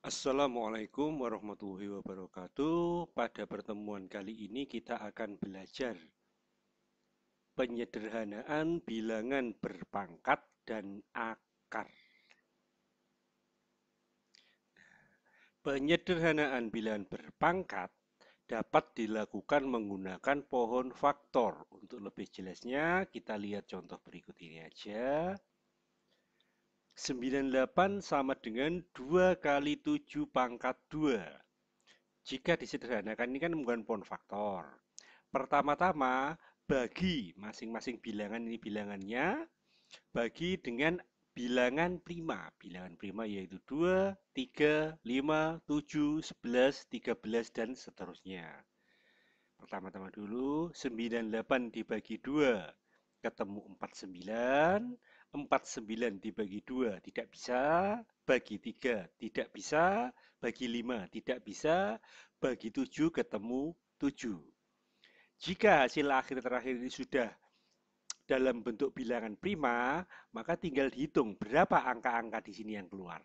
Assalamualaikum warahmatullahi wabarakatuh. Pada pertemuan kali ini kita akan belajar penyederhanaan bilangan berpangkat dan akar. Penyederhanaan bilangan berpangkat dapat dilakukan menggunakan pohon faktor. Untuk lebih jelasnya, kita lihat contoh berikut ini aja. 98 sama dengan 2 kali 7 pangkat 2. Jika disederhanakan ini kan menggunakan pohon faktor. Pertama-tama, bagi masing-masing bilangan ini bilangannya, bagi dengan bilangan prima. Bilangan prima yaitu 2, 3, 5, 7, 11, 13, dan seterusnya. Pertama-tama dulu, 98 dibagi 2, ketemu 49. 49 dibagi 2, tidak bisa. Bagi 3, tidak bisa. Bagi 5, tidak bisa. Bagi 7, ketemu 7. Jika hasil akhir terakhir ini sudah dalam bentuk bilangan prima, maka tinggal dihitung berapa angka-angka di sini yang keluar.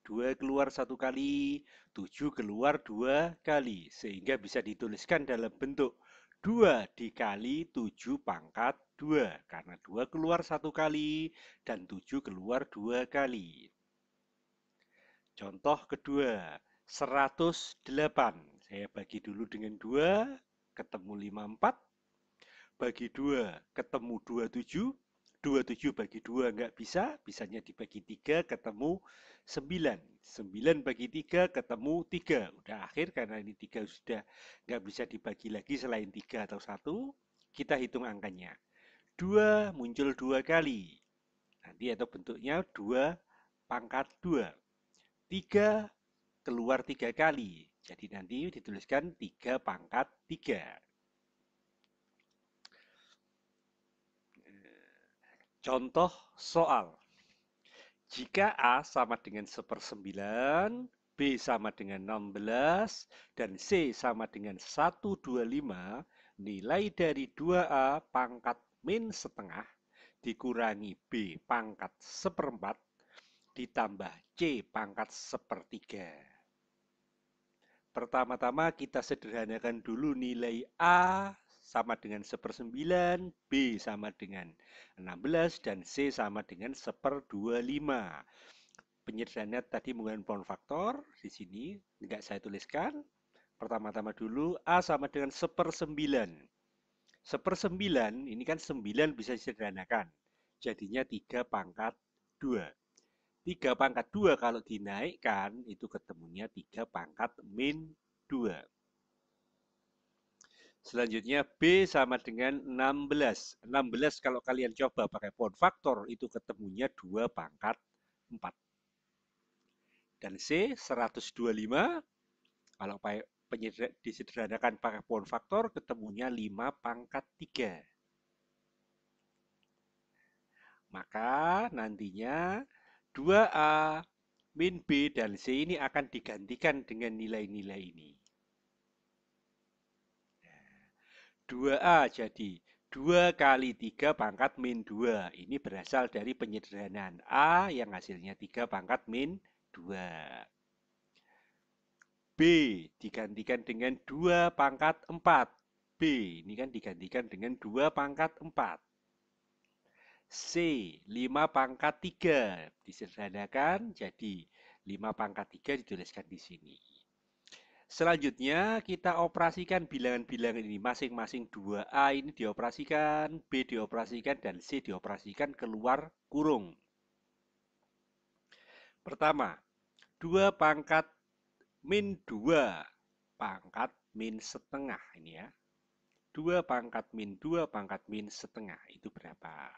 2 keluar 1 kali, 7 keluar 2 kali, sehingga bisa dituliskan dalam bentuk 2 dikali 7 pangkat 2, karena 2 keluar 1 kali dan 7 keluar 2 kali. Contoh kedua, 108. Saya bagi dulu dengan 2, ketemu 54. Bagi 2 ketemu 27. 27 bagi 2 nggak bisa, bisanya dibagi 3 ketemu 9. 9 bagi 3 ketemu 3. Udah akhir karena ini 3 sudah nggak bisa dibagi lagi selain 3 atau 1. Kita hitung angkanya. 2 muncul 2 kali. Nanti atau bentuknya 2 pangkat 2. 3 keluar 3 kali. Jadi nanti dituliskan 3 pangkat 3. Contoh soal. Jika A sama dengan 1/9, B sama dengan 16, dan C sama dengan 125, nilai dari 2A pangkat min setengah dikurangi B pangkat seperempat ditambah C pangkat sepertiga. Pertama-tama kita sederhanakan dulu nilai A sama dengan 1/9, B sama dengan 16, dan C sama dengan 1/25. Penyederhanaan tadi menggunakan pohon faktor, di sini tidak saya tuliskan. Pertama-tama dulu A sama dengan 1/9. 1/9 ini kan 9 bisa disederhanakan. Jadinya 3 pangkat 2. 3 pangkat 2 kalau dinaikkan itu ketemunya 3 pangkat min 2. Selanjutnya B sama dengan 16. 16 kalau kalian coba pakai pohon faktor itu ketemunya 2 pangkat 4. Dan C 125 kalau disederhanakan pakai pohon faktor ketemunya 5 pangkat 3. Maka nantinya 2A min B dan C ini akan digantikan dengan nilai-nilai ini. 2A jadi 2 kali 3 pangkat min 2. Ini berasal dari penyederhanaan A yang hasilnya 3 pangkat min 2. B digantikan dengan 2 pangkat 4. B ini kan digantikan dengan 2 pangkat 4. C 5 pangkat 3 disederhanakan jadi 5 pangkat 3 dituliskan di sini. Selanjutnya kita operasikan bilangan-bilangan ini masing-masing 2A ini dioperasikan, B dioperasikan, dan C dioperasikan keluar kurung. Pertama, 2 pangkat min 2 pangkat min setengah ini ya. 2 pangkat min 2 pangkat min setengah itu berapa?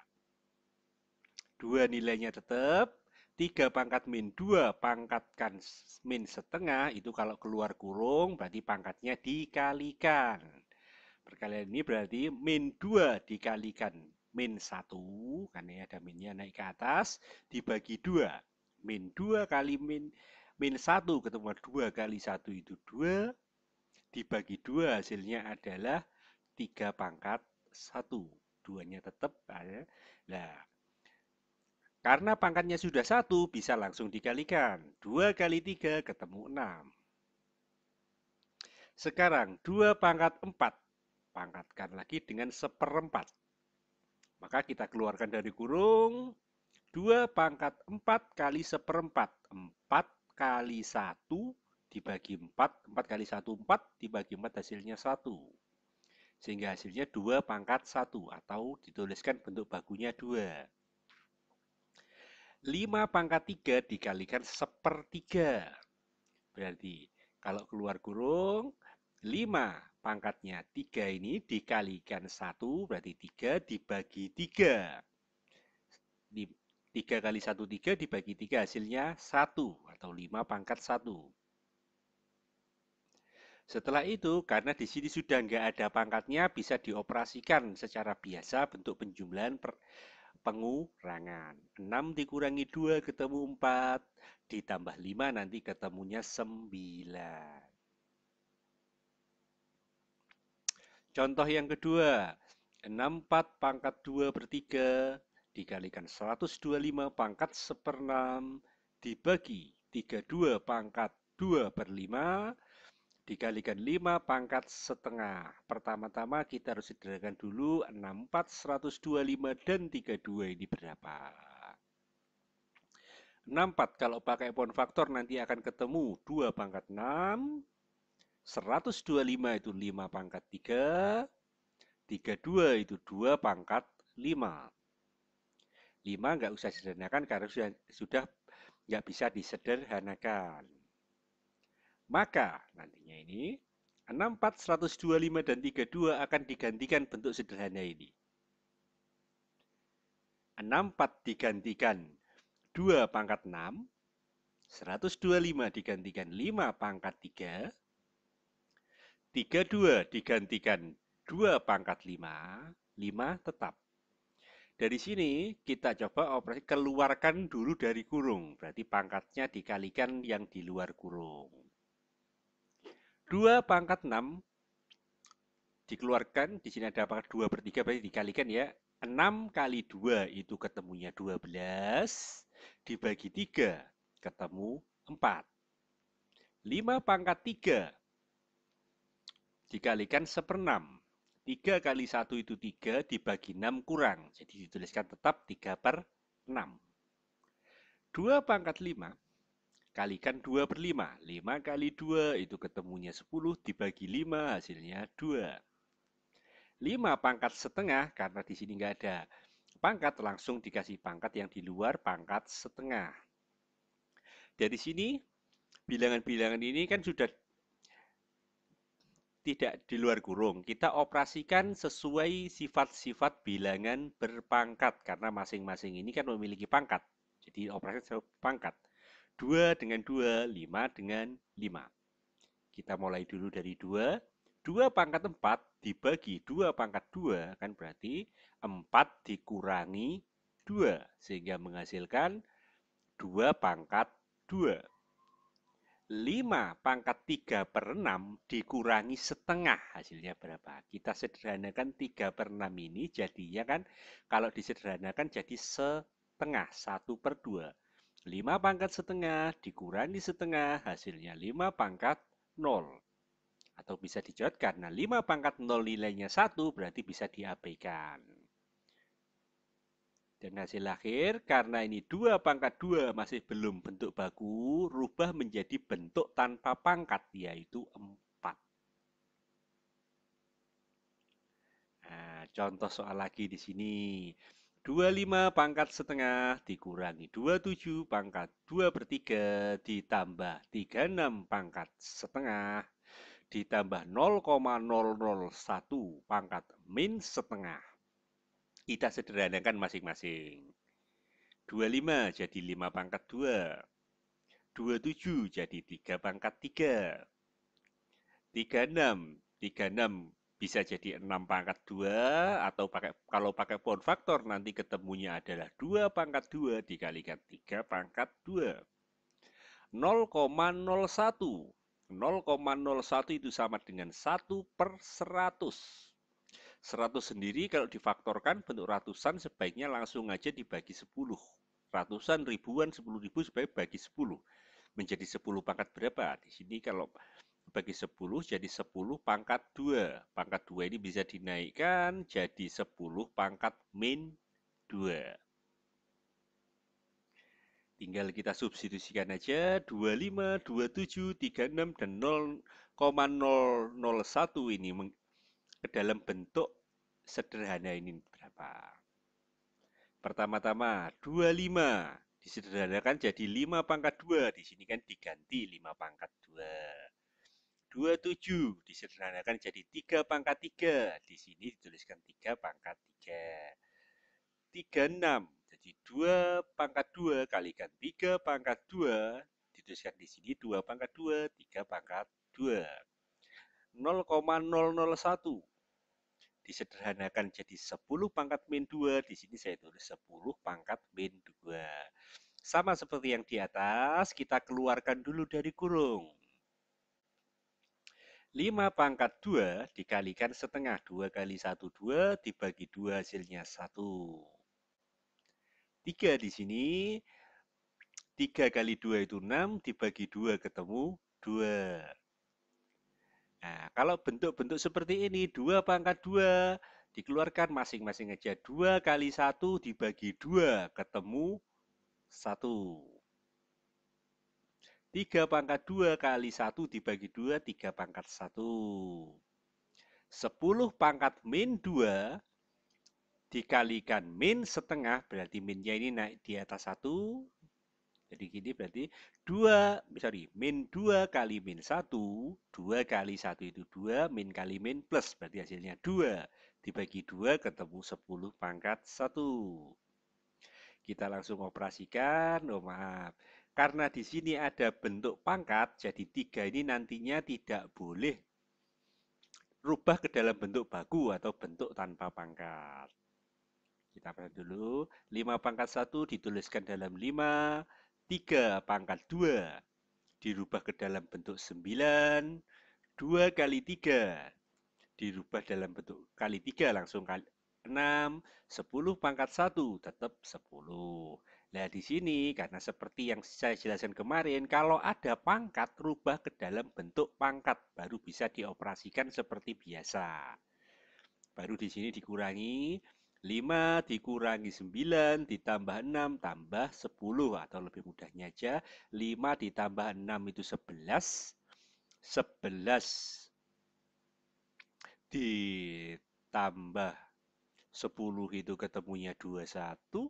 2 nilainya tetap. 3 pangkat min 2 pangkatkan min setengah itu kalau keluar kurung berarti pangkatnya dikalikan. Perkalian ini berarti min 2 dikalikan min 1 karena ada minnya naik ke atas dibagi 2. Min 2 kali min 1 ketemu 2 kali 1 itu 2 dibagi 2 hasilnya adalah 3 pangkat 1. 2-nya tetap ada. Nah, Karena pangkatnya sudah 1, bisa langsung dikalikan. 2 kali 3 ketemu 6. Sekarang 2 pangkat 4. Pangkatkan lagi dengan 1/4. Maka kita keluarkan dari kurung. 2 pangkat 4 kali 1/4. 4 kali 1 dibagi 4. 4 kali 1, 4 dibagi 4 hasilnya 1. Sehingga hasilnya 2 pangkat 1 atau dituliskan bentuk bakunya 2. 5 pangkat 3 dikalikan 1/3. Berarti kalau keluar kurung 5 pangkatnya 3 ini dikalikan 1 berarti 3 dibagi 3. 3 kali 1 3 dibagi 3 hasilnya 1 atau 5 pangkat 1. Setelah itu, karena di sini sudah nggak ada pangkatnya, bisa dioperasikan secara biasa bentuk penjumlahan pengurangan. 6 dikurangi 2 ketemu 4, ditambah 5 nanti ketemunya 9. Contoh yang kedua, 64 pangkat 2/3 dikalikan 125 pangkat 1/6 dibagi 32 pangkat 2/5 dikalikan 5 pangkat setengah. Pertama-tama kita harus sederhanakan dulu 64, 125 dan 32 ini berapa? 64 kalau pakai pound faktor nanti akan ketemu 2 pangkat 6, 125 itu 5 pangkat 3, 32 itu 2 pangkat 5. 5 nggak usah disederhanakan karena sudah nggak bisa disederhanakan. Maka nantinya ini 64, 125, dan 32 akan digantikan bentuk sederhana ini. 64 digantikan 2 pangkat 6, 125 digantikan 5 pangkat 3, 32 digantikan 2 pangkat 5, 5 tetap. Dari sini kita coba operasi keluarkan dulu dari kurung. Berarti pangkatnya dikalikan yang di luar kurung. 2 pangkat 6 dikeluarkan. Di sini ada pangkat 2/3 berarti dikalikan ya. 6 kali 2 itu ketemunya 12. Dibagi 3 ketemu 4. 5 pangkat 3 dikalikan 1/6. 3 kali 1 itu 3 dibagi 6 kurang. Jadi dituliskan tetap 3/6. 2 pangkat 5 kalikan 2/5. 5 kali 2 itu ketemunya 10 dibagi 5 hasilnya 2. 5 pangkat setengah karena di sini nggak ada pangkat langsung dikasih pangkat yang di luar pangkat setengah. Dari sini bilangan-bilangan ini kan sudah tidak di luar kurung. Kita operasikan sesuai sifat-sifat bilangan berpangkat karena masing-masing ini kan memiliki pangkat. Jadi operasi sesuai pangkat. 2 dengan 2, 5 dengan 5. Kita mulai dulu dari 2. 2 pangkat 4 dibagi 2 pangkat 2 kan berarti 4 dikurangi 2 sehingga menghasilkan 2 pangkat 2. 5 pangkat 3/6 dikurangi setengah hasilnya berapa? Kita sederhanakan 3/6 ini jadinya kan kalau disederhanakan jadi setengah 1/2. 5 pangkat setengah dikurangi setengah hasilnya 5 pangkat 0. Atau bisa dijawab karena 5 pangkat 0 nilainya 1 berarti bisa diabaikan. Dan hasil akhir, karena ini 2 pangkat 2 masih belum bentuk baku, rubah menjadi bentuk tanpa pangkat, yaitu 4. Nah, contoh soal lagi di sini. 25 pangkat setengah dikurangi 27 pangkat 2/3 ditambah 36 pangkat setengah ditambah 0,001 pangkat min setengah. Kita sederhanakan masing-masing. 25 jadi 5 pangkat 2. 27 jadi 3 pangkat 3. 36. 36 bisa jadi 6 pangkat 2 atau kalau pakai pound faktor nanti ketemunya adalah 2 pangkat 2 dikalikan 3 pangkat 2. 0,01. 0,01 itu sama dengan 1/100. 100 sendiri kalau difaktorkan bentuk ratusan sebaiknya langsung aja dibagi 10. ratusan, ribuan, 10.000 supaya bagi 10. Menjadi 10 pangkat berapa? Di sini kalau bagi 10 jadi 10 pangkat 2. Pangkat 2 ini bisa dinaikkan jadi 10 pangkat min 2. Tinggal kita substitusikan aja 25, 27, 36, dan 0,001 ini ke dalam bentuk sederhana ini berapa? Pertama-tama 25 disederhanakan jadi 5 pangkat 2. Di sini kan diganti 5 pangkat 2. 27 disederhanakan jadi 3 pangkat 3. Di sini dituliskan 3 pangkat 3. 36 jadi 2 pangkat 2 kalikan 3 pangkat 2. Dituliskan di sini 2 pangkat 2, 3 pangkat 2. 0,001 disederhanakan jadi 10 pangkat min 2. Di sini saya tulis 10 pangkat min 2. Sama seperti yang di atas, kita keluarkan dulu dari kurung. 5 pangkat 2 dikalikan setengah. 2 kali 1, 2, dibagi 2 hasilnya 1. 3 di sini, 3 kali 2 itu 6, dibagi 2 ketemu 2. Nah, kalau bentuk-bentuk seperti ini, 2 pangkat 2, dikeluarkan masing-masing aja. 2 kali 1 dibagi 2 ketemu 1. 3 pangkat 2 kali 1 dibagi 2, 3 pangkat 1. 10 pangkat min 2 dikalikan min setengah, berarti minnya ini naik di atas 1. Jadi gini berarti min 2 kali min 1, 2 kali 1 itu 2, min kali min plus, berarti hasilnya 2. Dibagi 2 ketemu 10 pangkat 1. Kita langsung operasikan, oh maaf. Karena di sini ada bentuk pangkat, jadi 3 ini nantinya tidak boleh rubah ke dalam bentuk baku atau bentuk tanpa pangkat. Kita perhatikan dulu, 5 pangkat 1 dituliskan dalam 5, 3 pangkat 2 dirubah ke dalam bentuk 9, 2 kali 3 dirubah dalam bentuk kali 3 langsung kali 6, 10 pangkat 1 tetap 10. Nah, di sini karena seperti yang saya jelaskan kemarin, kalau ada pangkat rubah ke dalam bentuk pangkat baru bisa dioperasikan seperti biasa. Baru di sini dikurangi 5 dikurangi 9 ditambah 6 tambah 10, atau lebih mudahnya aja 5 ditambah 6 itu 11. 11 ditambah 10 itu ketemunya 21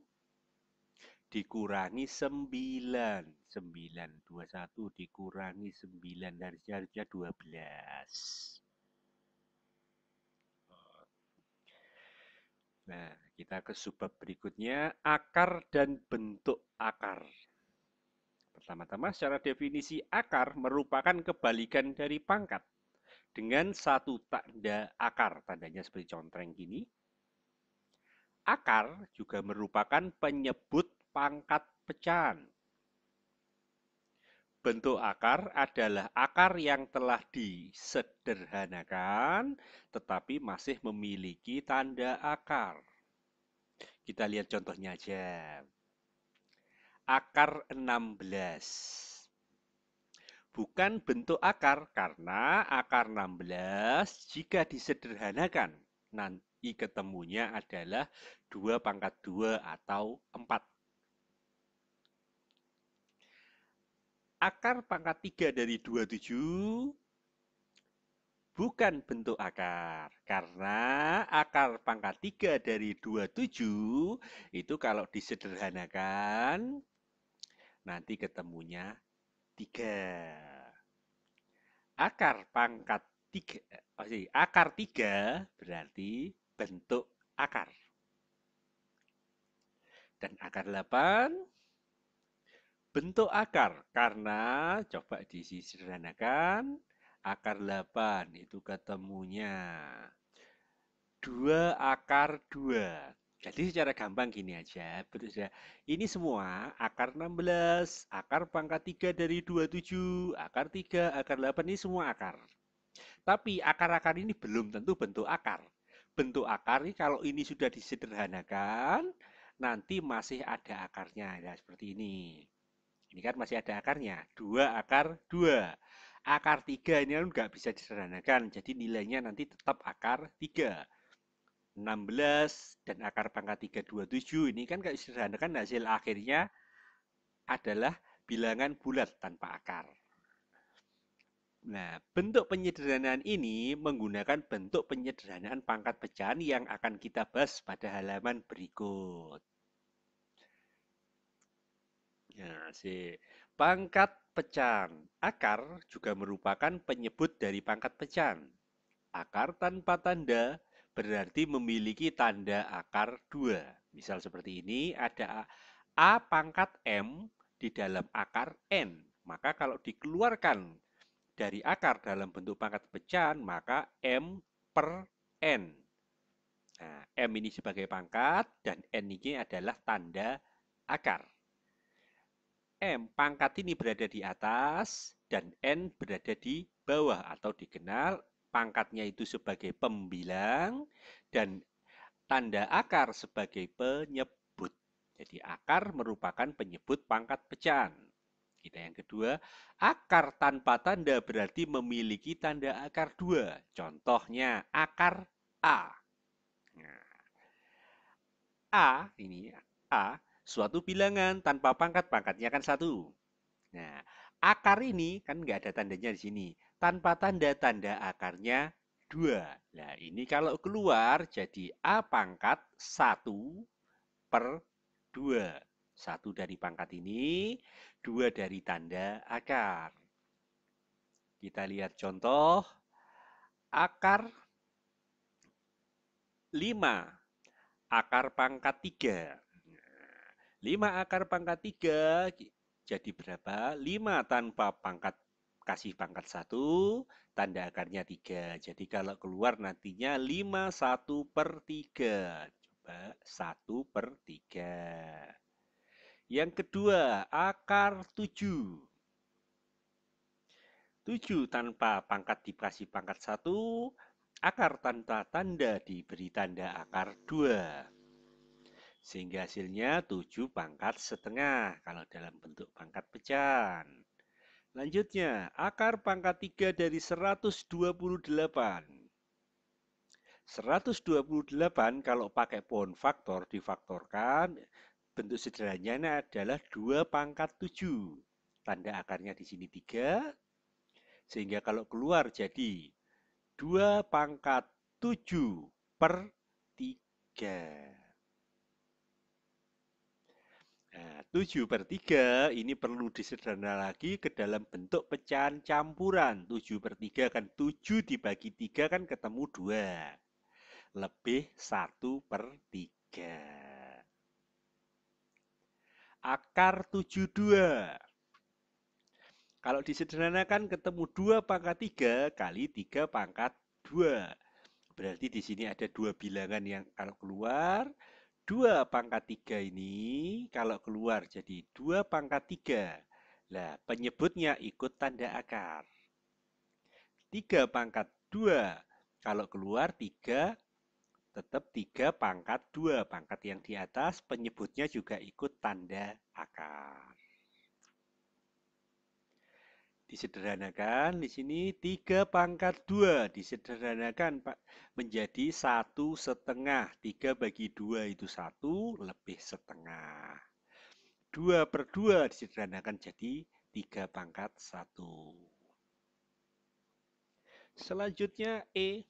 dikurangi 9. 9 21 dikurangi 9 dari harusnya 12. Nah, kita ke subbab berikutnya, akar dan bentuk akar. Pertama-tama, secara definisi akar merupakan kebalikan dari pangkat dengan satu tanda akar. Tandanya seperti contreng gini. Akar juga merupakan penyebut pangkat pecahan. Bentuk akar adalah akar yang telah disederhanakan tetapi masih memiliki tanda akar. Kita lihat contohnya aja. Akar 16. Bukan bentuk akar karena akar 16 jika disederhanakan nanti ketemunya adalah 2 pangkat 2 atau 4. Akar pangkat 3 dari 27 bukan bentuk akar karena akar pangkat 3 dari 27 itu kalau disederhanakan nanti ketemunya 3. Akar pangkat 3, akar 3 berarti bentuk akar. Dan akar 8 bentuk akar karena coba disederhanakan, akar 8 itu ketemunya 2 akar 2. Jadi secara gampang gini aja, ini semua akar 16, akar pangkat 3 dari 27, akar 3, akar 8 ini semua akar. Tapi akar-akar ini belum tentu bentuk akar. Bentuk akar ini kalau ini sudah disederhanakan, nanti masih ada akarnya. Nah, seperti ini. Ini kan masih ada akarnya. 2 akar 2. Akar 3 ini kan nggak bisa disederhanakan. Jadi nilainya nanti tetap akar 3. 16 dan akar pangkat 3, 27. Ini kan kalau disederhanakan hasil akhirnya adalah bilangan bulat tanpa akar. Nah, bentuk penyederhanaan ini menggunakan bentuk penyederhanaan pangkat pecahan yang akan kita bahas pada halaman berikut. Nah, pangkat pecahan. Akar juga merupakan penyebut dari pangkat pecahan. Akar tanpa tanda berarti memiliki tanda akar 2. Misal seperti ini, ada A pangkat M di dalam akar N. Maka kalau dikeluarkan dari akar dalam bentuk pangkat pecahan, maka M per N. Nah, M ini sebagai pangkat dan N ini adalah tanda akar. M pangkat ini berada di atas dan N berada di bawah atau dikenal pangkatnya itu sebagai pembilang dan tanda akar sebagai penyebut. Jadi akar merupakan penyebut pangkat pecahan. Kita yang kedua, akar tanpa tanda berarti memiliki tanda akar 2. Contohnya akar A. Nah, ini A, suatu bilangan tanpa pangkat, pangkatnya kan 1. Nah, akar ini kan nggak ada tandanya di sini. Tanpa tanda, tanda akarnya 2. Nah, ini kalau keluar jadi A pangkat 1 per 2. 1 dari pangkat ini, 2 dari tanda akar. Kita lihat contoh. Akar 5. Akar pangkat 3. 5 akar pangkat 3 jadi berapa? 5 tanpa pangkat kasih pangkat 1, tanda akarnya 3. Jadi kalau keluar nantinya 5 1 per 3. Coba 1 per 3. Yang kedua, akar 7. 7 tanpa pangkat dikasih pangkat 1, akar tanpa tanda diberi tanda akar 2. Sehingga hasilnya 7 pangkat setengah kalau dalam bentuk pangkat pecahan. Lanjutnya, akar pangkat 3 dari 128. 128 kalau pakai pohon faktor difaktorkan, bentuk sederhananya adalah 2 pangkat 7. Tanda akarnya di sini 3, sehingga kalau keluar jadi 2 pangkat 7 per 3. Nah, 7 per 3 ini perlu disederhana lagi ke dalam bentuk pecahan campuran. 7 per 3 kan 7 dibagi 3 kan ketemu 2. Lebih 1 per 3. Akar 72. Kalau disederhanakan ketemu 2 pangkat 3 kali 3 pangkat 2. Berarti di sini ada 2 bilangan yang kalau keluar 2 pangkat 3 ini kalau keluar jadi 2 pangkat 3. Nah, penyebutnya ikut tanda akar. 3 pangkat 2. Kalau keluar 3, tetap 3 pangkat 2. Pangkat yang di atas penyebutnya juga ikut tanda akar. Disederhanakan di sini 3 pangkat 2 disederhanakan menjadi 1,5. 3 bagi 2 itu 1 lebih setengah. 2 per 2 disederhanakan jadi 3 pangkat 1. Selanjutnya E.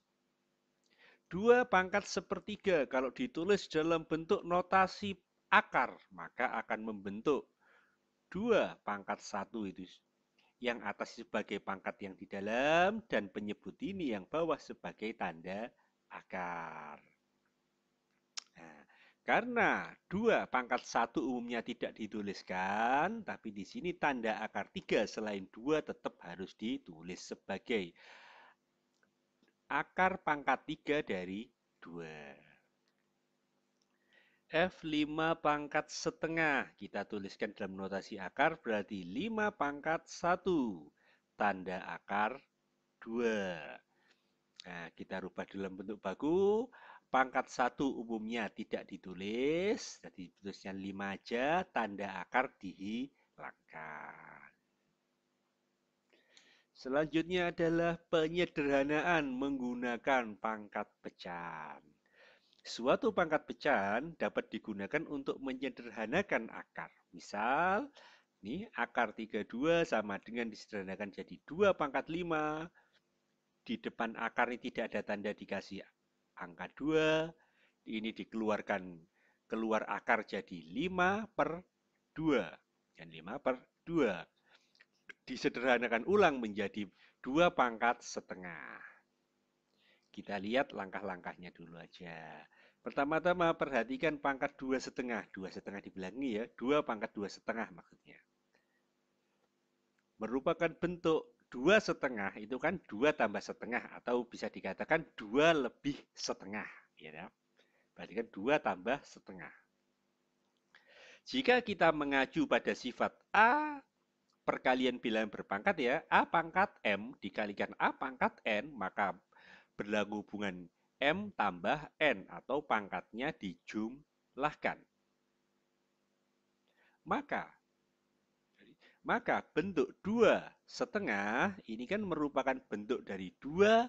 2 pangkat sepertiga kalau ditulis dalam bentuk notasi akar maka akan membentuk 2 pangkat 1 itu yang atas sebagai pangkat yang di dalam dan penyebut ini yang bawah sebagai tanda akar. Nah, karena 2 pangkat 1 umumnya tidak dituliskan, tapi di sini tanda akar 3 selain 2 tetap harus ditulis sebagai akar pangkat 3 dari 2. F5 pangkat setengah. Kita tuliskan dalam notasi akar berarti 5 pangkat 1. Tanda akar 2. Nah, kita rubah dalam bentuk baku. pangkat 1 umumnya tidak ditulis, jadi tulisnya 5 aja, tanda akar dihilangkan. Selanjutnya adalah penyederhanaan menggunakan pangkat pecahan. Suatu pangkat pecahan dapat digunakan untuk menyederhanakan akar. Misal, nih akar 32 sama dengan disederhanakan jadi 2 pangkat 5. Di depan akar ini tidak ada tanda dikasih angka 2. Ini dikeluarkan keluar akar jadi 5 per 2. Dan 5 per 2. Disederhanakan ulang menjadi 2 pangkat setengah. Kita lihat langkah-langkahnya dulu aja. Pertama-tama perhatikan pangkat 2,5. 2,5 dibilangi ya. 2 pangkat 2,5 maksudnya. Merupakan bentuk 2,5 itu kan 2 tambah setengah atau bisa dikatakan 2 lebih setengah. Ya, berarti kan 2 tambah setengah. Jika kita mengacu pada sifat A perkalian bilangan berpangkat ya, A pangkat M dikalikan A pangkat N, maka berlaku hubungan M tambah N atau pangkatnya dijumlahkan. Maka bentuk 2,5 ini kan merupakan bentuk dari 2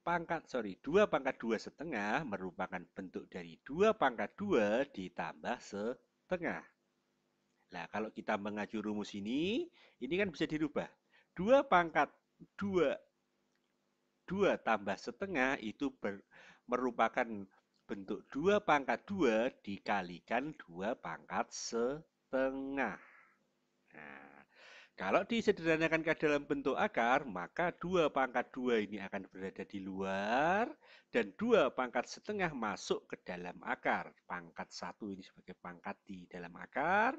pangkat 2,5 merupakan bentuk dari 2 pangkat 2 ditambah setengah. Nah, kalau kita mengacu rumus ini kan bisa dirubah. 2 pangkat 2 tambah setengah itu merupakan bentuk 2 pangkat 2 dikalikan 2 pangkat setengah. Nah, kalau disederhanakan ke dalam bentuk akar, maka 2 pangkat 2 ini akan berada di luar dan 2 pangkat setengah masuk ke dalam akar. Pangkat 1 ini sebagai pangkat di dalam akar,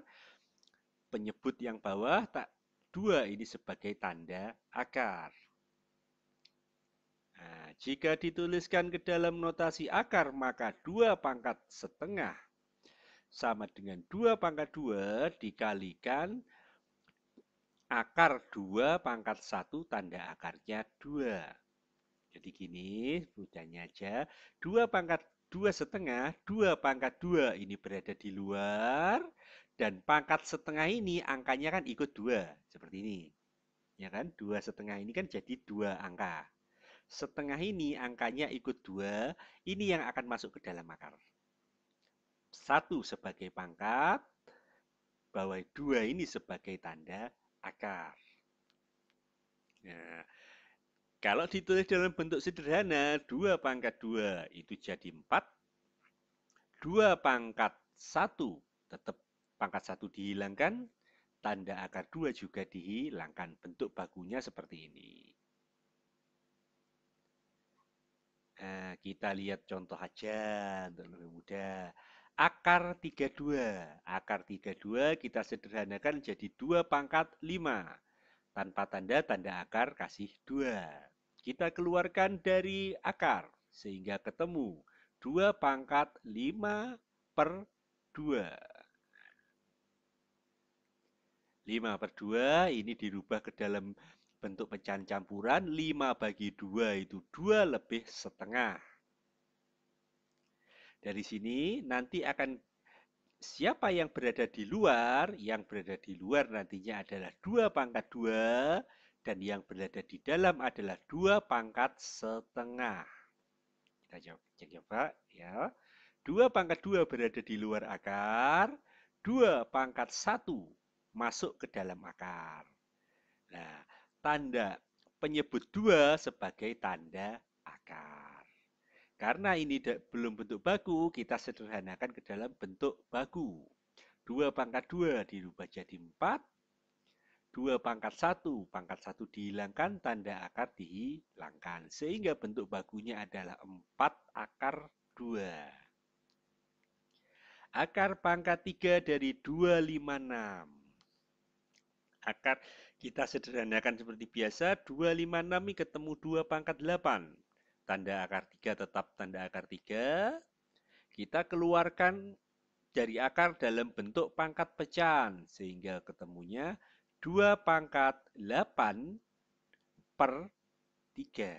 penyebut yang bawah, 2 ini sebagai tanda akar. Nah, jika dituliskan ke dalam notasi akar, maka 2 pangkat setengah sama dengan 2 pangkat 2 dikalikan akar 2 pangkat 1 tanda akarnya 2. Jadi gini, mudahnya aja. 2 pangkat 2,5, 2 pangkat 2 ini berada di luar. Dan pangkat setengah ini angkanya kan ikut 2. Seperti ini. Ya kan? 2,5 ini kan jadi 2 angka. Setengah ini angkanya ikut 2. Ini yang akan masuk ke dalam akar. 1 sebagai pangkat. Bawah 2 ini sebagai tanda akar. Nah, kalau ditulis dalam bentuk sederhana, 2 pangkat 2 itu jadi 4. 2 pangkat 1 tetap pangkat 1 dihilangkan. Tanda akar 2 juga dihilangkan. Bentuk bakunya seperti ini. Nah, kita lihat contoh aja untuk lebih mudah. Akar 32. Akar 32 kita sederhanakan jadi 2 pangkat 5. Tanpa tanda akar kasih 2. Kita keluarkan dari akar sehingga ketemu 2 pangkat 5 per 2. 5 per 2 ini dirubah ke dalam bentuk pecahan campuran. 5 bagi 2 itu 2 lebih setengah. Dari sini nanti akan siapa yang berada di luar? Yang berada di luar nantinya adalah 2 pangkat 2 dan yang berada di dalam adalah 2 pangkat setengah. Kita coba ya. 2 pangkat 2 berada di luar akar, 2 pangkat 1 masuk ke dalam akar. Nah, tanda penyebut 2 sebagai tanda akar. Karena ini belum bentuk baku, kita sederhanakan ke dalam bentuk baku. 2 pangkat 2 dirubah jadi 4. 2 pangkat 1, pangkat 1 dihilangkan, tanda akar dihilangkan. Sehingga bentuk bakunya adalah 4 akar 2. Akar pangkat 3 dari 256. Akar kita sederhanakan seperti biasa, 256 ini ketemu 2 pangkat 8. Tanda akar 3 tetap tanda akar 3. Kita keluarkan dari akar dalam bentuk pangkat pecahan. Sehingga ketemunya 2 pangkat 8 per 3.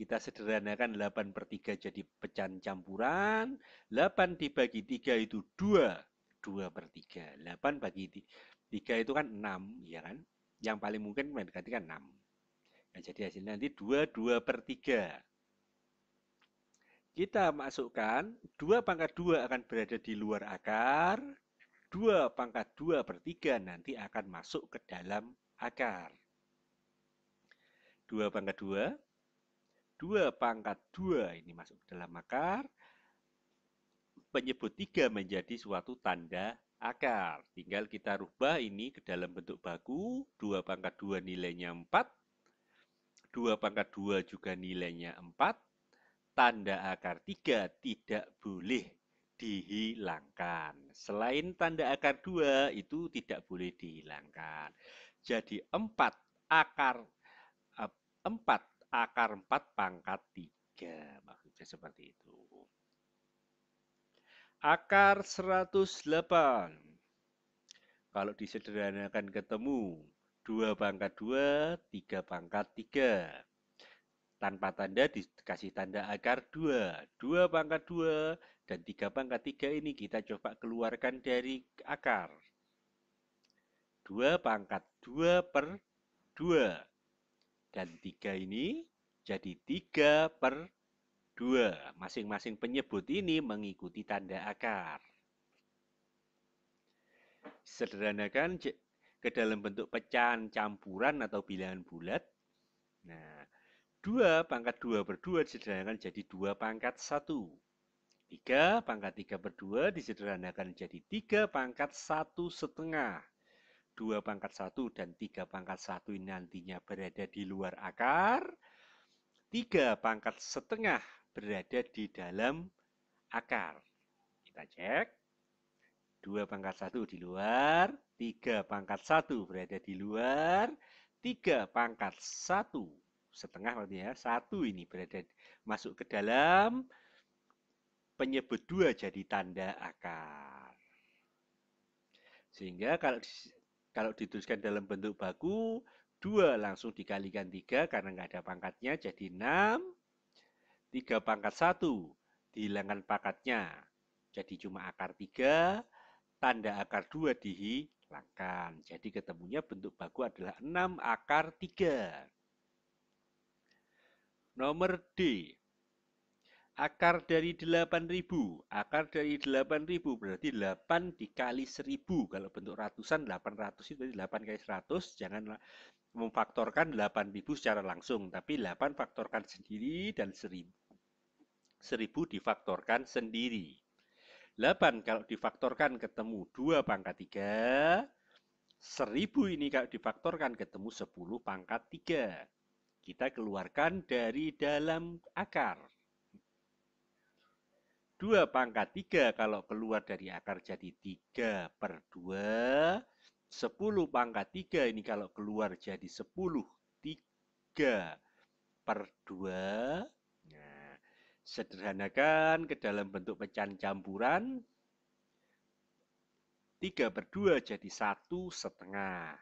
Kita sederhanakan 8/3 jadi pecahan campuran. 8 dibagi 3 itu 2. 2/3. 8 bagi 3 itu kan 6, ya kan? Yang paling mungkin mendekati kan 6. Nah, jadi hasilnya nanti 2/3. Kita masukkan 2/2 akan berada di luar akar. 2/2/3 nanti akan masuk ke dalam akar. 2/2, 2/2 ini masuk ke dalam akar. Penyebut 3 menjadi suatu tanda akar. Tinggal kita rubah ini ke dalam bentuk baku. 2/2 nilainya 4. 2/2 juga nilainya 4. Tanda akar 3 tidak boleh dihilangkan. Selain tanda akar 2 itu tidak boleh dihilangkan. Jadi 4 akar 4 akar 4 pangkat 3. Maksudnya seperti itu. Akar 108. Kalau disederhanakan ketemu 2/2, 3/3. Tanpa tanda dikasih tanda akar 2. 2/2 dan 3/3 ini kita coba keluarkan dari akar. 2/2/2. Dan 3 ini jadi 3/2. Masing-masing penyebut ini mengikuti tanda akar. Sederhanakan ke dalam bentuk pecahan campuran atau bilangan bulat. Nah, 2/2/2 disederhanakan jadi 2/1. 3/3/2 disederhanakan jadi 3/1/2. 2/1 dan 3/1 ini nantinya berada di luar akar. 3/1 berada di dalam akar. Kita cek. 2/1 di luar, 3/1 berada di luar, 3/1 setengah berarti ya, 1 ini berada masuk ke dalam, penyebut 2 jadi tanda akar. Sehingga kalau dituliskan dalam bentuk baku, 2 langsung dikalikan 3 karena nggak ada pangkatnya jadi 6. 3/1 dihilangkan pangkatnya jadi cuma akar 3. Tanda akar 2 dihilangkan. Jadi ketemunya bentuk baku adalah 6 akar 3. Nomor D. Akar dari 8.000. Akar dari 8.000 berarti 8 dikali 1.000. Kalau bentuk ratusan 800 itu berarti 8 kali 100. Jangan memfaktorkan 8.000 secara langsung. Tapi 8 faktorkan sendiri dan 1.000 difaktorkan sendiri. 8 kalau difaktorkan ketemu 2/3. 1.000 ini kalau difaktorkan ketemu 10/3. Kita keluarkan dari dalam akar. 2/3 kalau keluar dari akar jadi 3/2. 10/3 ini kalau keluar jadi 10. 3/2. Nah, sederhanakan ke dalam bentuk pecahan campuran. 3/2 jadi 1/2.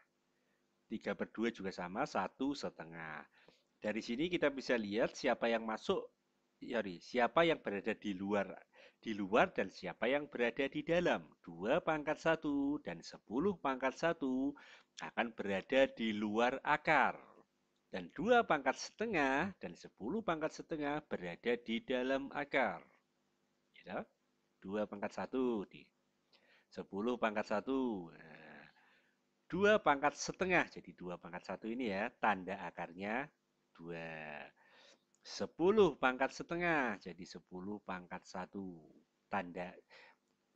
3/2 juga sama 1/2. Dari sini kita bisa lihat siapa yang masuk, siapa yang berada di luar dan siapa yang berada di dalam. 2/1 dan 10/1 akan berada di luar akar. Dan 2/1 dan 10/1 berada di dalam akar. Ya, 2/1 di 10/1. Nah, 2/1 jadi 2/1 ini ya, tanda akarnya 2. 10/1 jadi 10/1. Tanda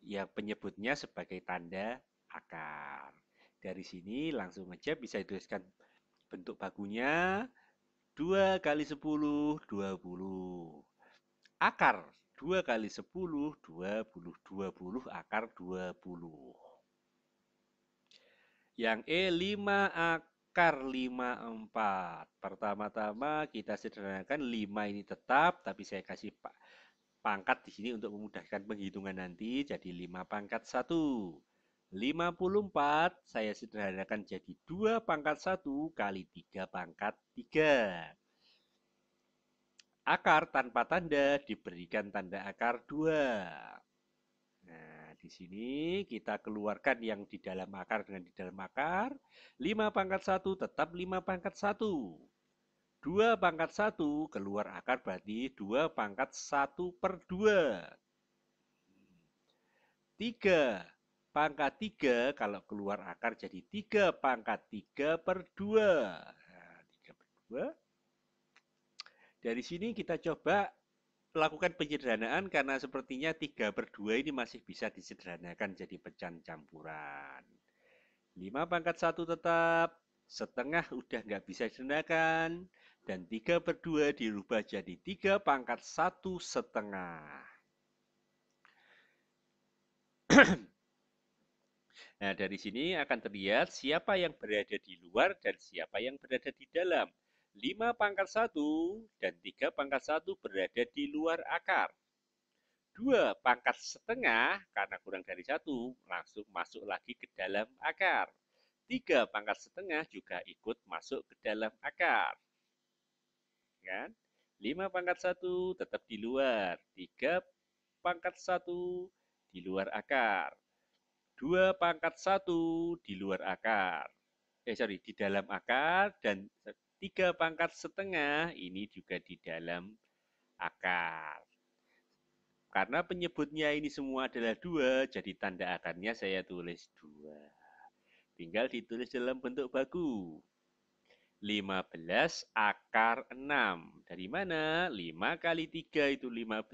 yang penyebutnya sebagai tanda akar. Dari sini langsung aja bisa dituliskan bentuk bakunya 2 kali 10, 20. Akar 2 kali 10, 20. 20 akar 20. Yang E 5 akar 54. Pertama-tama kita sederhanakan 5 ini tetap, tapi saya kasih pangkat di sini untuk memudahkan penghitungan nanti. Jadi 5/1. 54 saya sederhanakan jadi 2/1 kali 3/3. Akar tanpa tanda diberikan tanda akar 2. Nah, di sini kita keluarkan yang di dalam akar dengan di dalam akar. 5 pangkat 1 tetap 5 pangkat 1. 2 pangkat 1 keluar akar berarti 2 pangkat 1 per 2. 3 pangkat 3 kalau keluar akar jadi 3 pangkat 3 per 2. Nah, 3 per 2. Dari sini kita coba lakukan penyederhanaan karena sepertinya 3 per 2 ini masih bisa disederhanakan jadi pecahan campuran. 5 pangkat 1 tetap, setengah udah nggak bisa disederhanakan, dan 3 per 2 dirubah jadi 3 pangkat 1 setengah. Nah, dari sini akan terlihat siapa yang berada di luar dan siapa yang berada di dalam. 5 pangkat 1 dan 3 pangkat 1 berada di luar akar. 2 pangkat setengah karena kurang dari 1 langsung masuk lagi ke dalam akar. 3 pangkat setengah juga ikut masuk ke dalam akar. Kan? 5 pangkat 1 tetap di luar. 3 pangkat 1 di luar akar. 2 pangkat 1 di luar akar. Sorry, di dalam akar, dan 3 pangkat setengah ini juga di dalam akar. Karena penyebutnya ini semua adalah 2, jadi tanda akarnya saya tulis 2. Tinggal ditulis dalam bentuk baku. 15 akar 6. Dari mana? 5 kali 3 itu 15.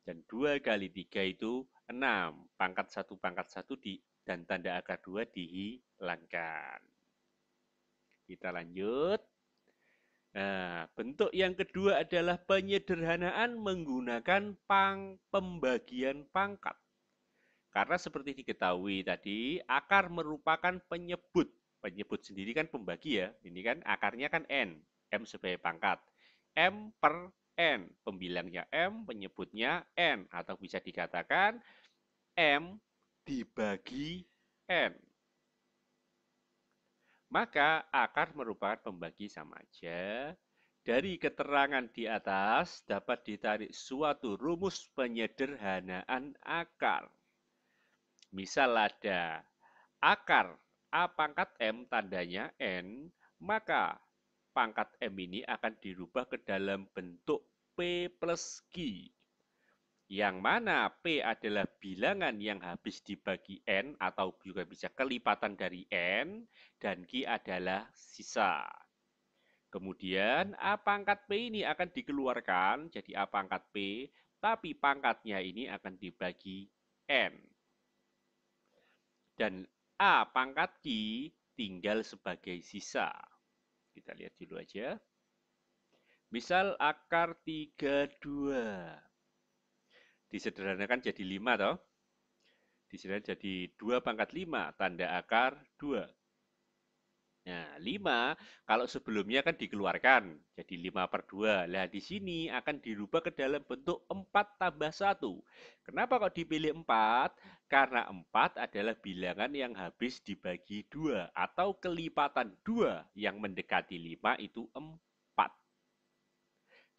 Dan 2 kali 3 itu 6. Pangkat 1 dan tanda akar 2 dihilangkan. Kita lanjut. Nah, bentuk yang kedua adalah penyederhanaan menggunakan pembagian pangkat. Karena seperti diketahui tadi, akar merupakan penyebut. Penyebut sendiri kan pembagi ya. Ini kan akarnya kan N. M sebagai pangkat. M per N. Pembilangnya M, penyebutnya N. Atau bisa dikatakan M dibagi N. Maka akar merupakan pembagi sama aja. Dari keterangan di atas dapat ditarik suatu rumus penyederhanaan akar. Misal ada akar A pangkat M tandanya N, maka pangkat M ini akan dirubah ke dalam bentuk P plus Q. Yang mana P adalah bilangan yang habis dibagi N atau juga bisa kelipatan dari N, dan Q adalah sisa. Kemudian A pangkat P ini akan dikeluarkan jadi A pangkat P, tapi pangkatnya ini akan dibagi N. Dan A pangkat Q tinggal sebagai sisa. Kita lihat dulu aja. Misal akar 32. Disederhanakan jadi 5 toh. Disederhanakan jadi 2 pangkat 5, tanda akar 2. Nah, 5 kalau sebelumnya kan dikeluarkan jadi 5 per 2. Nah, di sini akan dirubah ke dalam bentuk 4 tambah 1. Kenapa kok dipilih 4? Karena 4 adalah bilangan yang habis dibagi 2 atau kelipatan 2 yang mendekati 5 itu 4.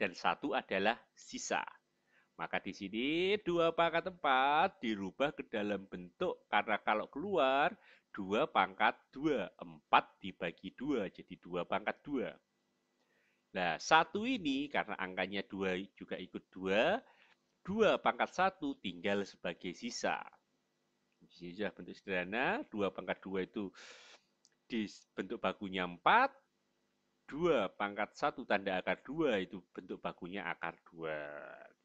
Dan 1 adalah sisa. Maka di sini 2 pangkat 4 dirubah ke dalam bentuk, karena kalau keluar 2 pangkat 2, 4 dibagi 2, jadi 2 pangkat 2. Nah, 1 ini karena angkanya 2 juga ikut 2, 2 pangkat 1 tinggal sebagai sisa. Di sini sudah bentuk sederhana, 2 pangkat 2 itu di bentuk bakunya 4, 2 pangkat 1 tanda akar 2 itu bentuk bakunya akar 2.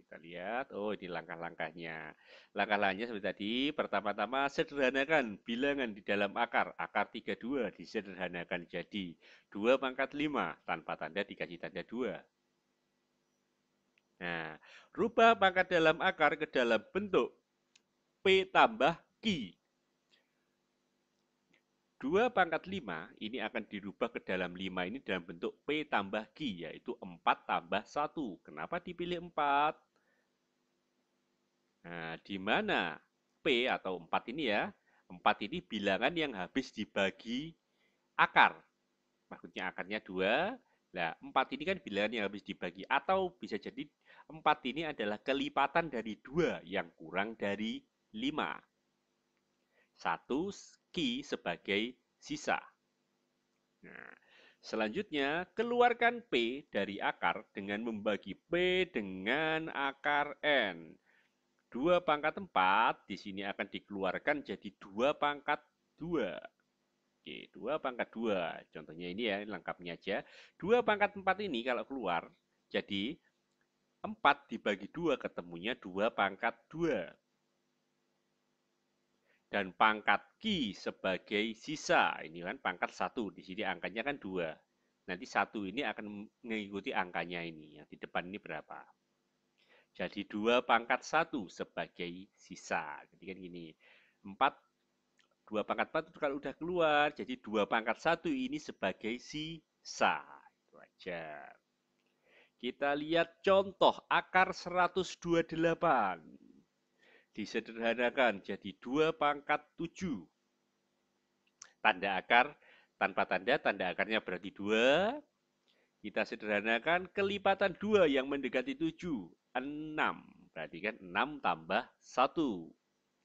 Kita lihat, oh ini langkah-langkahnya. Langkah-langkahnya seperti tadi, pertama-tama sederhanakan bilangan di dalam akar. Akar 32 disederhanakan jadi 2 pangkat 5 tanpa tanda dikasih tanda 2. Nah, rubah pangkat dalam akar ke dalam bentuk P tambah Q. 2 pangkat 5 ini akan dirubah ke dalam 5 ini dalam bentuk P tambah Q, yaitu 4 tambah 1. Kenapa dipilih 4? Nah, di mana P atau 4 ini ya, 4 ini bilangan yang habis dibagi akar. Maksudnya akarnya 2, Nah, 4 ini kan bilangan yang habis dibagi. Atau bisa jadi 4 ini adalah kelipatan dari 2 yang kurang dari 5. 1 Ki sebagai sisa. Nah, selanjutnya, keluarkan P dari akar dengan membagi P dengan akar N. 2 pangkat 4 di sini akan dikeluarkan jadi 2 pangkat 2. Oke, 2 pangkat 2. Contohnya ini ya, lengkapnya aja. 2 pangkat 4 ini kalau keluar, jadi 4 dibagi 2 ketemunya 2 pangkat 2. Dan pangkat Ki sebagai sisa. Ini kan pangkat 1. Di sini angkanya kan 2. Nanti 1 ini akan mengikuti angkanya ini. Yang di depan ini berapa? Jadi 2 pangkat 1 sebagai sisa. Jadi kan gini. 4 2 pangkat 4 itu kalau udah keluar, jadi 2 pangkat 1 ini sebagai sisa. Itu aja. Kita lihat contoh akar 128. Disederhanakan jadi 2 pangkat 7. Tanda akar tanpa tanda, tanda akarnya berarti 2. Kita sederhanakan kelipatan 2 yang mendekati 7. 6. Berarti kan 6 tambah 1.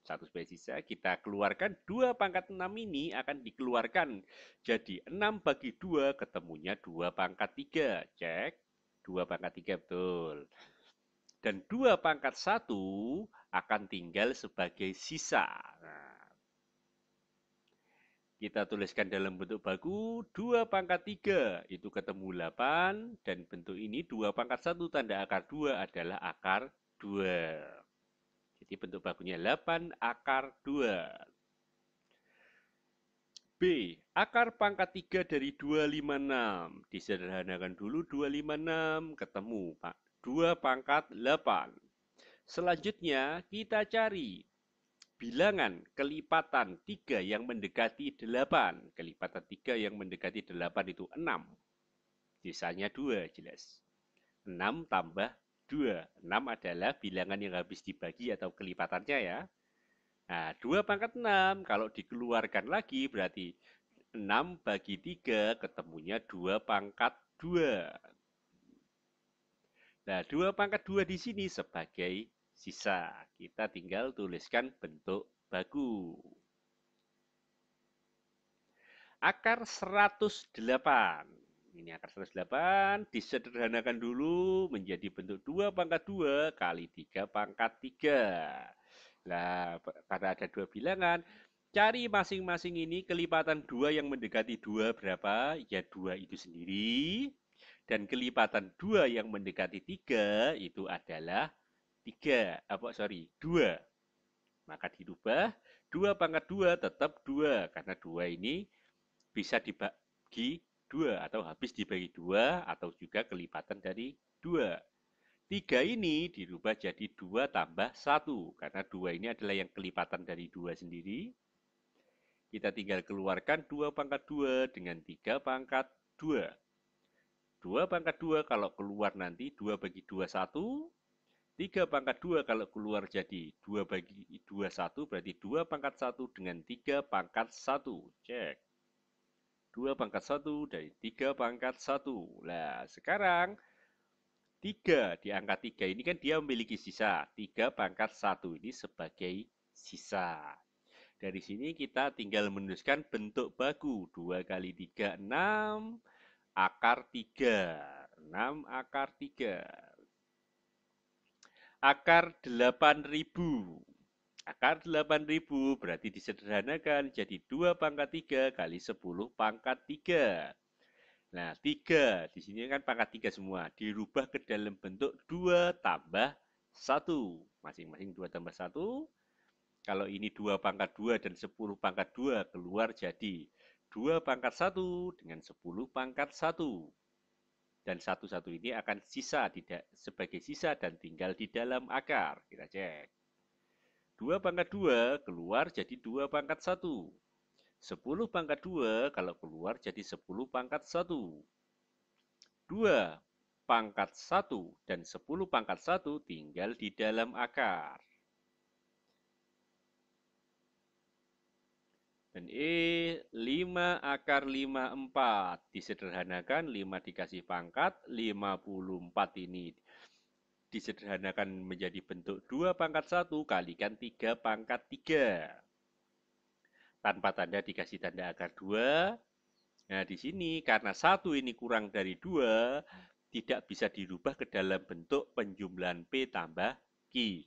1 sebagai sisa, kita keluarkan 2 pangkat 6 ini akan dikeluarkan. Jadi 6 bagi 2 ketemunya 2 pangkat 3. Cek. 2 pangkat 3 betul. Dan 2 pangkat 1 akan tinggal sebagai sisa. Nah, kita tuliskan dalam bentuk baku 2 pangkat 3 itu ketemu 8. Dan bentuk ini 2 pangkat 1 tanda akar 2 adalah akar 2. Jadi bentuk bakunya 8 akar 2. B. Akar pangkat 3 dari 256. Disederhanakan dulu 256 ketemu Pak. 2 pangkat 8. Selanjutnya kita cari bilangan kelipatan 3 yang mendekati 8. Kelipatan 3 yang mendekati 8 itu 6. Sisanya 2 jelas. 6 tambah 2. 6 adalah bilangan yang habis dibagi atau kelipatannya ya. Nah, 2 pangkat 6 kalau dikeluarkan lagi berarti 6 bagi 3 ketemunya 2 pangkat 2. Nah, 2 pangkat 2 di sini sebagai sisa. Kita tinggal tuliskan bentuk baku. Akar 108. Ini akar 108 disederhanakan dulu menjadi bentuk 2 pangkat 2 kali 3 pangkat 3. Nah, karena ada 2 bilangan, cari masing-masing ini kelipatan 2 yang mendekati 2 berapa? Ya 2 itu sendiri. Dan kelipatan 2 yang mendekati 3 itu adalah 3. 2. Maka dirubah 2 pangkat 2 tetap 2. Karena 2 ini bisa dibagi 2 atau habis dibagi 2 atau juga kelipatan dari 2. 3 ini dirubah jadi 2 tambah 1. Karena 2 ini adalah yang kelipatan dari 2 sendiri. Kita tinggal keluarkan 2 pangkat 2 dengan 3 pangkat 2. 2 pangkat 2 kalau keluar nanti 2 bagi 2, 1. 3 pangkat 2 kalau keluar jadi 2 bagi 2, 1. Berarti 2 pangkat 1 dengan 3 pangkat 1. Cek. 2 pangkat 1 dari 3 pangkat 1. Nah, sekarang 3 di angka 3 ini kan dia memiliki sisa. 3 pangkat 1 ini sebagai sisa. Dari sini kita tinggal menuliskan bentuk baku. 2 kali 3, 6. Akar 3. 6 akar 3. Akar 8.000. Akar 8.000 berarti disederhanakan jadi 2 pangkat 3 kali 10 pangkat 3. Nah, 3 di sini kan pangkat 3 semua. Dirubah ke dalam bentuk 2 tambah 1. Masing-masing 2 tambah 1. Kalau ini 2 pangkat 2 dan 10 pangkat 2 keluar jadi 2 pangkat 1 dengan 10 pangkat 1. Dan 1 ini akan sisa sebagai sisa dan tinggal di dalam akar. Kita cek. 2 pangkat 2 keluar jadi 2 pangkat 1. 10 pangkat 2 kalau keluar jadi 10 pangkat 1. 2 pangkat 1 dan 10 pangkat 1 tinggal di dalam akar. Dan 5 akar 54. Disederhanakan 5 dikasih pangkat 54 ini. Disederhanakan menjadi bentuk 2 pangkat 1 kalikan 3 pangkat 3. Tanpa tanda dikasih tanda akar 2. Nah, di sini karena 1 ini kurang dari 2, tidak bisa dirubah ke dalam bentuk penjumlahan P tambah Q.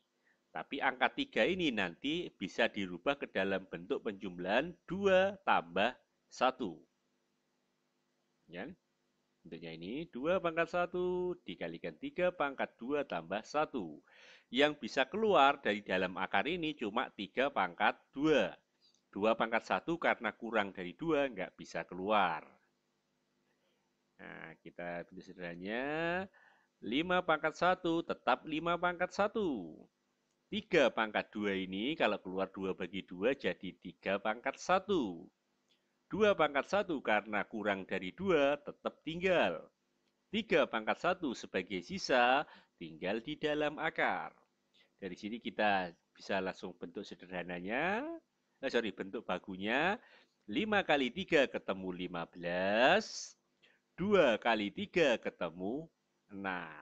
Tapi angka 3 ini nanti bisa dirubah ke dalam bentuk penjumlahan 2 tambah 1. Ya, bentuknya ini 2 pangkat 1 dikalikan 3 pangkat 2 tambah 1. Yang bisa keluar dari dalam akar ini cuma 3 pangkat 2. 2 pangkat 1 karena kurang dari 2 nggak bisa keluar. Nah, kita bentuk sederhananya. 5 pangkat 1 tetap 5 pangkat 1. 3 pangkat 2 ini kalau keluar 2 bagi 2 jadi 3 pangkat 1. 2 pangkat 1 karena kurang dari 2 tetap tinggal. 3 pangkat 1 sebagai sisa tinggal di dalam akar. Dari sini kita bisa langsung bentuk sederhananya. Bentuk bagunya. 5 kali 3 ketemu 15. 2 kali 3 ketemu 6.